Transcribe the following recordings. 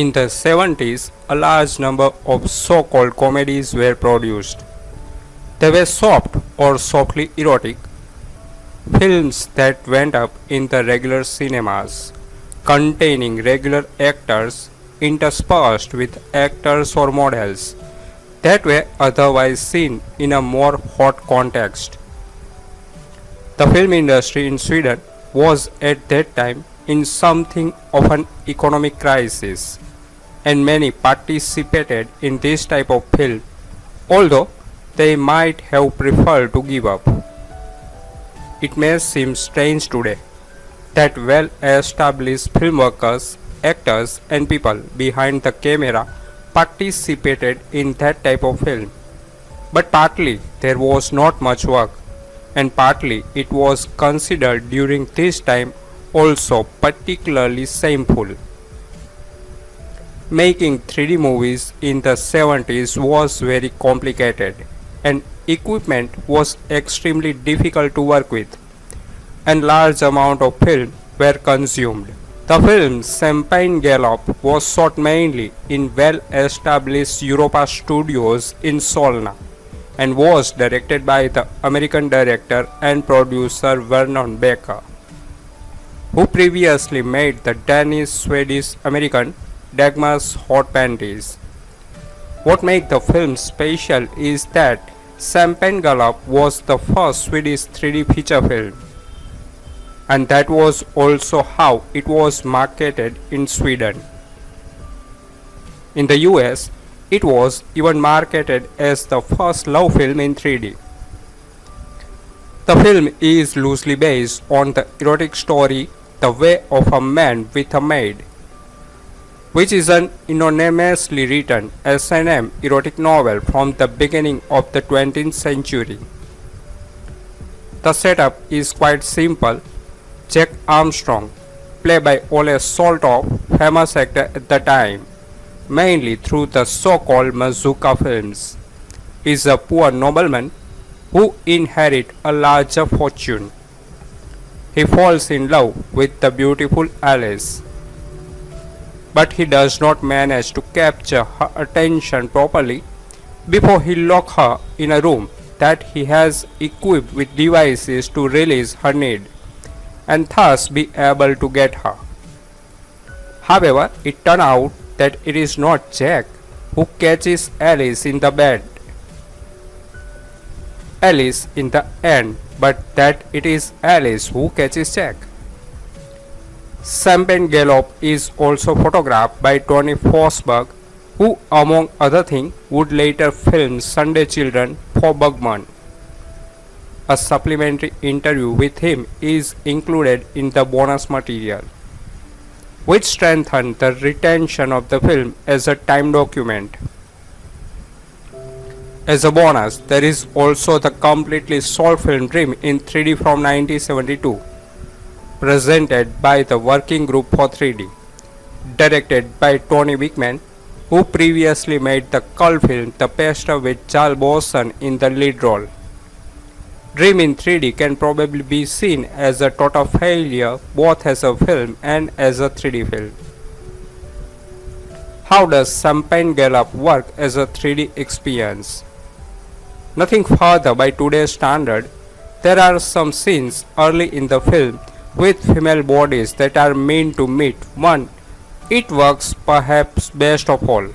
In the 70s, a large number of so-called comedies were produced. They were soft or softly erotic films that went up in the regular cinemas, containing regular actors interspersed with actors or models that were otherwise seen in a more hot context. The film industry in Sweden was at that time in something of an economic crisis, and many participated in this type of film, although they might have preferred to give up. It may seem strange today that well established film workers, actors, and people behind the camera participated in that type of film. But partly there was not much work, and partly it was considered during this time also particularly shameful. Making 3D movies in the 70s was very complicated, and equipment was extremely difficult to work with, and large amount of film were consumed. The film Champagnegalopp was shot mainly in well-established Europa studios in Solna and was directed by the American director and producer Vernon Becker, who previously made the Danish Swedish American Dagmar's Hot Panties. What makes the film special is that Champagnegalopp was the first Swedish 3D feature film, and that was also how it was marketed in Sweden. In the US, it was even marketed as the first love film in 3D. The film is loosely based on the erotic story The Way of a Man with a Maid, which is an anonymously written S&M erotic novel from the beginning of the 20th century. The setup is quite simple. Jack Armstrong, played by Ole Søltoft, famous actor at the time, mainly through the so-called Mazurka films, is a poor nobleman who inherits a larger fortune. He falls in love with the beautiful Alice, but he does not manage to capture her attention properly before he locks her in a room that he has equipped with devices to release her need and thus be able to get her. However, it turns out that it is not Jack who catches Alice in the bed. Alice in the end, but that it is Alice who catches Jack. Champagnegalopp is also photographed by Tony Forsberg, who among other things would later film Sunday Children for Bergman. A supplementary interview with him is included in the bonus material, which strengthens the retention of the film as a time document. As a bonus, there is also the completely short film Dream in 3D from 1972, presented by the Working Group for 3D, directed by Tony Wickman, who previously made the cult film The Pester with Charles Bronson in the lead role. Dream in 3D can probably be seen as a total failure both as a film and as a 3D film. How does Champagnegalopp work as a 3D experience? Nothing further by today's standard. There are some scenes early in the film with female bodies that are meant to meet one. It works perhaps best of all.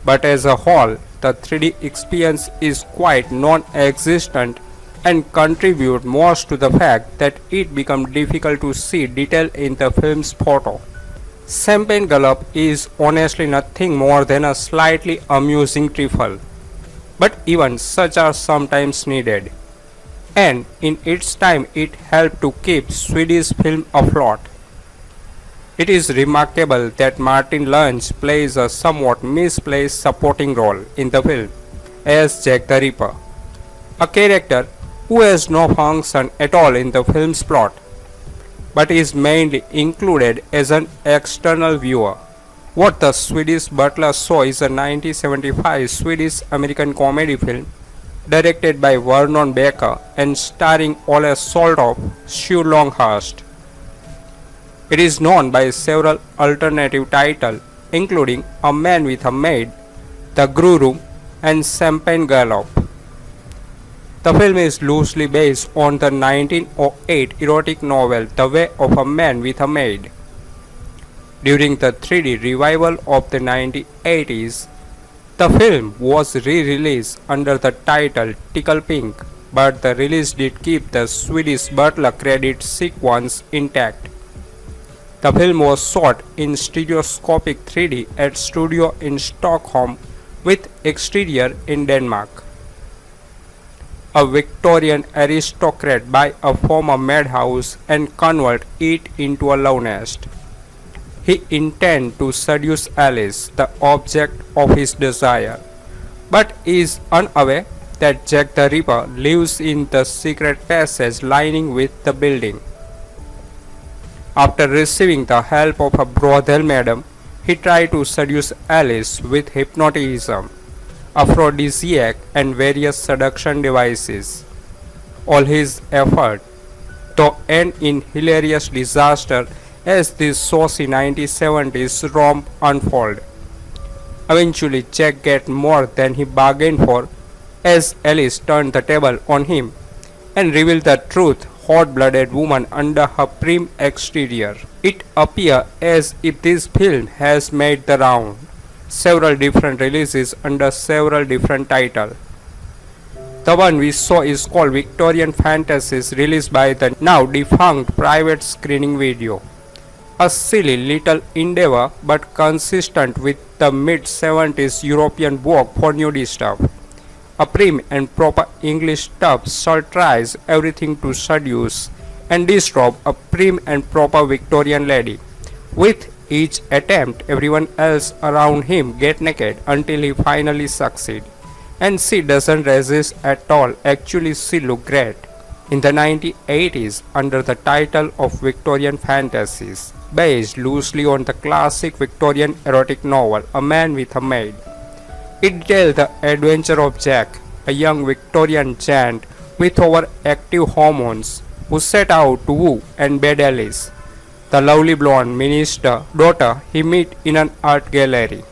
But as a whole, the 3D experience is quite non-existent and contribute most to the fact that it becomes difficult to see detail in the film's photo. Champagnegalopp is honestly nothing more than a slightly amusing trifle, but even such are sometimes needed, and in its time it helped to keep Swedish film afloat. It is remarkable that Martin Lunch plays a somewhat misplaced supporting role in the film as Jack the Ripper, a character who has no function at all in the film's plot, but is mainly included as an external viewer. What the Swedish Butler Show is a 1975 Swedish-American comedy film directed by Vernon Becker and starring Ole Søltoft, Longhurst. It is known by several alternative titles, including A Man with a Maid, The Guru, and Champagnegalopp. The film is loosely based on the 1908 erotic novel The Way of a Man with a Maid. During the 3D revival of the 1980s, the film was re-released under the title Tickle Pink, but the release did keep the Swedish Butler credit sequence intact. The film was shot in stereoscopic 3D at studio in Stockholm with exterior in Denmark. A Victorian aristocrat buys a former madhouse and converts it into a love nest. He intends to seduce Alice, the object of his desire, but is unaware that Jack the Ripper lives in the secret passage lining with the building. After receiving the help of a brothel madam, he tries to seduce Alice with hypnotism, aphrodisiac, and various seduction devices. All his efforts, though, end in hilarious disaster as this saucy 1970s romp unfolds. Eventually, Jack gets more than he bargained for as Alice turns the table on him and reveals the truth, hot-blooded woman under her prim exterior. It appears as if this film has made the round, several different releases under several different titles. The one we saw is called Victorian Fantasies, released by the now defunct Private Screening Video. A silly little endeavor but consistent with the mid-70s European vogue for nudie stuff. A prim and proper English tub tries everything to seduce and disrobe a prim and proper Victorian lady. With each attempt, everyone else around him gets naked until he finally succeeds. And she doesn't resist at all, actually she looks great. In the 1980s, under the title of Victorian Fantasies, based loosely on the classic Victorian erotic novel A Man with a Maid, it tells the adventure of Jack, a young Victorian gent with overactive hormones who set out to woo and bed Alice, the lovely blonde minister daughter he meets in an art gallery.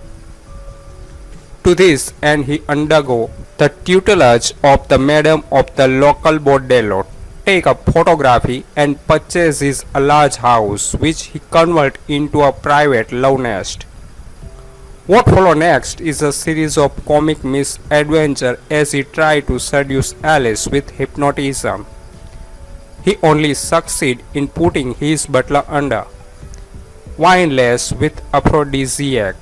To this end, he undergo the tutelage of the madam of the local bordello, take up photography, and purchases a large house which he converts into a private love nest. What follows next is a series of comic misadventures as he tries to seduce Alice with hypnotism. He only succeeds in putting his butler under. Wineless with aphrodisiac,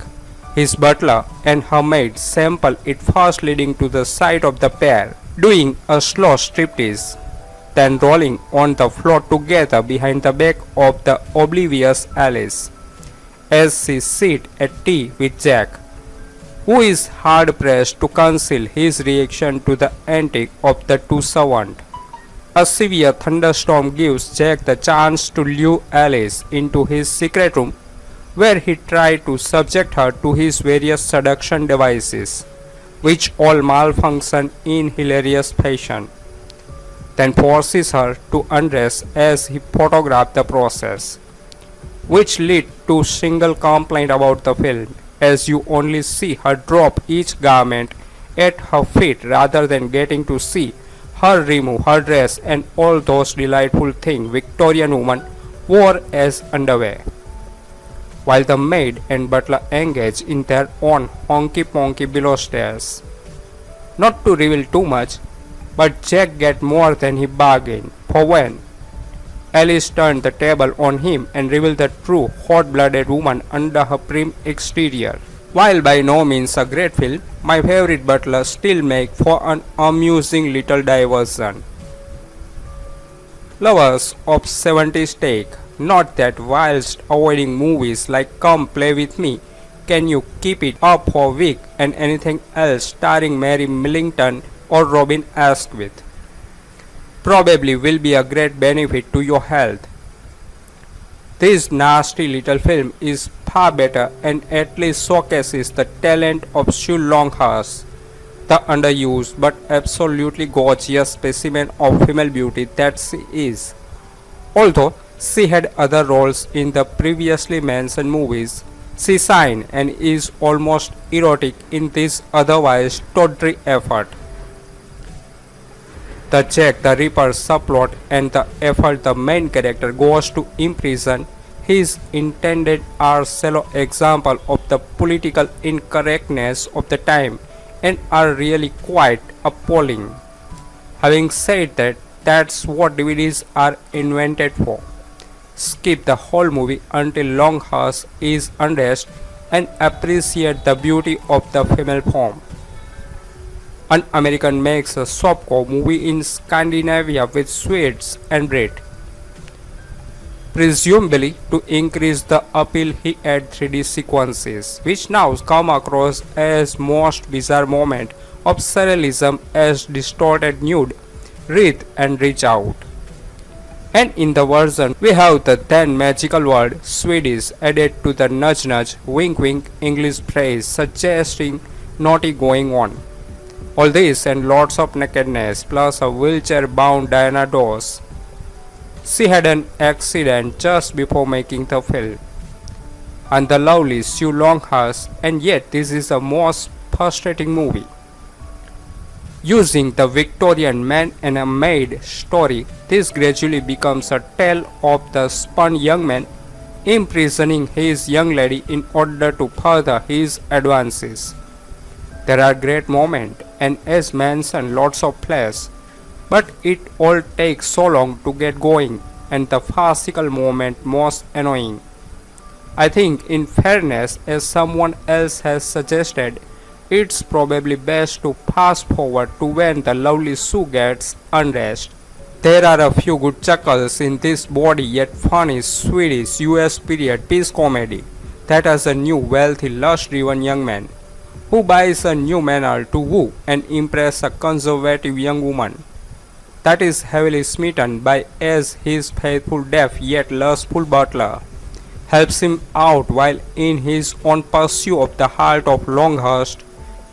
his butler and her maid sample it, first leading to the sight of the pair doing a slow striptease, then rolling on the floor together behind the back of the oblivious Alice as she sits at tea with Jack, who is hard-pressed to conceal his reaction to the antics of the two servants. A severe thunderstorm gives Jack the chance to lure Alice into his secret room, where he tries to subject her to his various seduction devices, which all malfunction in hilarious fashion, then forces her to undress as he photographs the process, which leads to single complaint about the film, as you only see her drop each garment at her feet rather than getting to see her remove her dress and all those delightful things Victorian women wore as underwear, while the maid and butler engage in their own honky-ponky below stairs. Not to reveal too much, but Jack gets more than he bargained for when Alice turned the table on him and revealed the true hot-blooded woman under her prim exterior. While by no means a great film, my favorite Butler still makes for an amusing little diversion. Lovers of 70s take note that whilst avoiding movies like Come Play With Me, Can You Keep It Up for a Week and anything else starring Mary Millington or Robin Askwith, probably will be a great benefit to your health. This nasty little film is far better and at least showcases the talent of Longhurst, the underused but absolutely gorgeous specimen of female beauty that she is. Although She had other roles in the previously mentioned movies. She shined and is almost erotic in this otherwise tawdry effort. The Jack the Ripper subplot and the effort the main character goes to imprison his intended are shallow example of the political incorrectness of the time and are really quite appalling. Having said that, that's what DVDs are invented for. Skip the whole movie until Longhurst is undressed and appreciate the beauty of the female form. An American makes a softcore movie in Scandinavia with Swedes and Brit. Presumably to increase the appeal he added 3D sequences, which now come across as most bizarre moment of surrealism as distorted nude, wreath and reach out. And in the version we have the then magical word Swedish added to the nudge nudge wink wink English phrase suggesting naughty going on. All this and lots of nakedness plus a wheelchair bound Diana Dawes. She had an accident just before making the film. And the lovely Sue Longhurst, and yet this is the most frustrating movie. Using the Victorian man and a maid story, this gradually becomes a tale of the spun young man imprisoning his young lady in order to further his advances. There are great moments and as mentioned lots of flash, but it all takes so long to get going and the farcical moment most annoying. I think in fairness, as someone else has suggested, it's probably best to fast forward to when the lovely Sue gets undressed. There are a few good chuckles in this body yet funny Swedish US period piece comedy that has a new wealthy lust-driven young man who buys a new manor to woo and impress a conservative young woman that is heavily smitten by as his faithful deaf yet lustful butler helps him out while in his own pursuit of the heart of Longhurst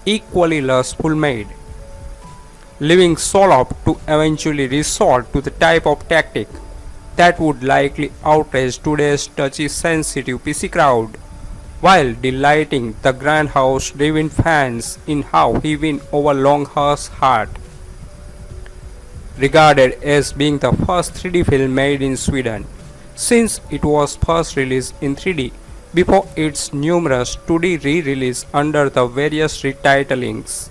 equally lustful Maid, leaving Søltoft to eventually resort to the type of tactic that would likely outrage today's touchy sensitive PC crowd, while delighting the grindhouse-driven fans in how he win over Longhurst's heart. Regarded as being the first 3D film made in Sweden, since it was first released in 3D before its numerous 2D re-release under the various retitulings.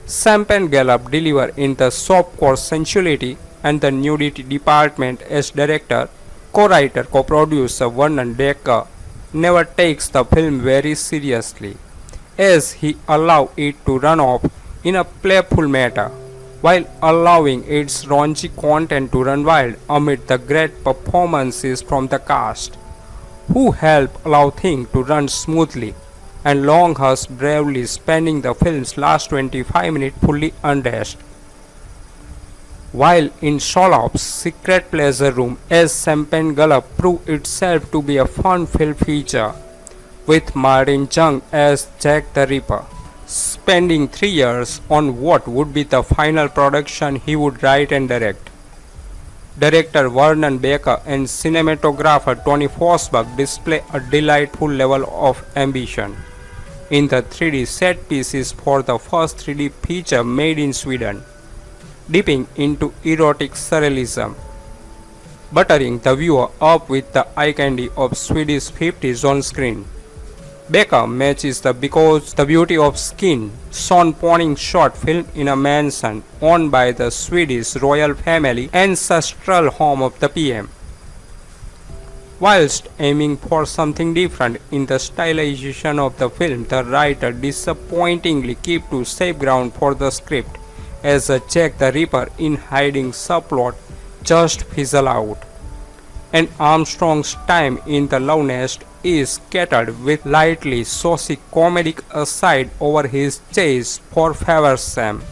Champagnegalopp delivered in the softcore sensuality and the nudity department as director, co-writer, co-producer Vernon Becker never takes the film very seriously, as he allows it to run off in a playful manner, while allowing its raunchy content to run wild amid the great performances from the cast, who help allow things to run smoothly, and Longhurst bravely spending the film's last 25 minutes fully undressed. While in Søltoft's secret pleasure room as Champagnegalopp proved itself to be a fun-filled feature, with Martin Chung as Jack the Ripper, spending 3 years on what would be the final production he would write and direct. Director Vernon Becker and cinematographer Tony Forsberg display a delightful level of ambition in the 3D set pieces for the first 3D feature made in Sweden, dipping into erotic surrealism, buttering the viewer up with the eye candy of Swedish 50s on screen. Becker matches the because the beauty of skin Sean Ponning short film in a mansion owned by the Swedish royal family ancestral home of the PM, whilst aiming for something different in the stylization of the film. The writer disappointingly kept to safe ground for the script as a Jack the Ripper in hiding subplot just fizzle out, and Armstrong's time in the love nest is scattered with lightly saucy comedic aside over his chase for Faversham,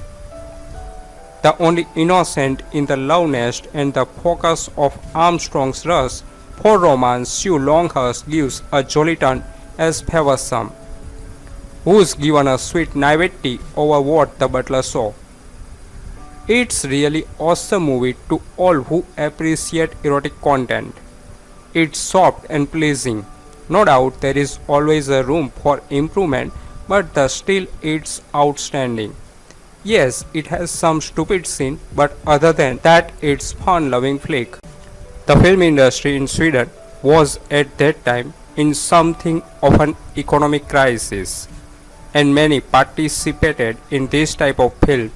the only innocent in the love nest and the focus of Armstrong's rush for romance. Sue Longhurst gives a jolly turn as Faversham, who's given a sweet naivety over what the butler saw. It's really awesome movie to all who appreciate erotic content. It's soft and pleasing. No doubt there is always a room for improvement, but the still it's outstanding. Yes, it has some stupid scene, but other than that it's fun loving flick. The film industry in Sweden was at that time in something of an economic crisis, and many participated in this type of film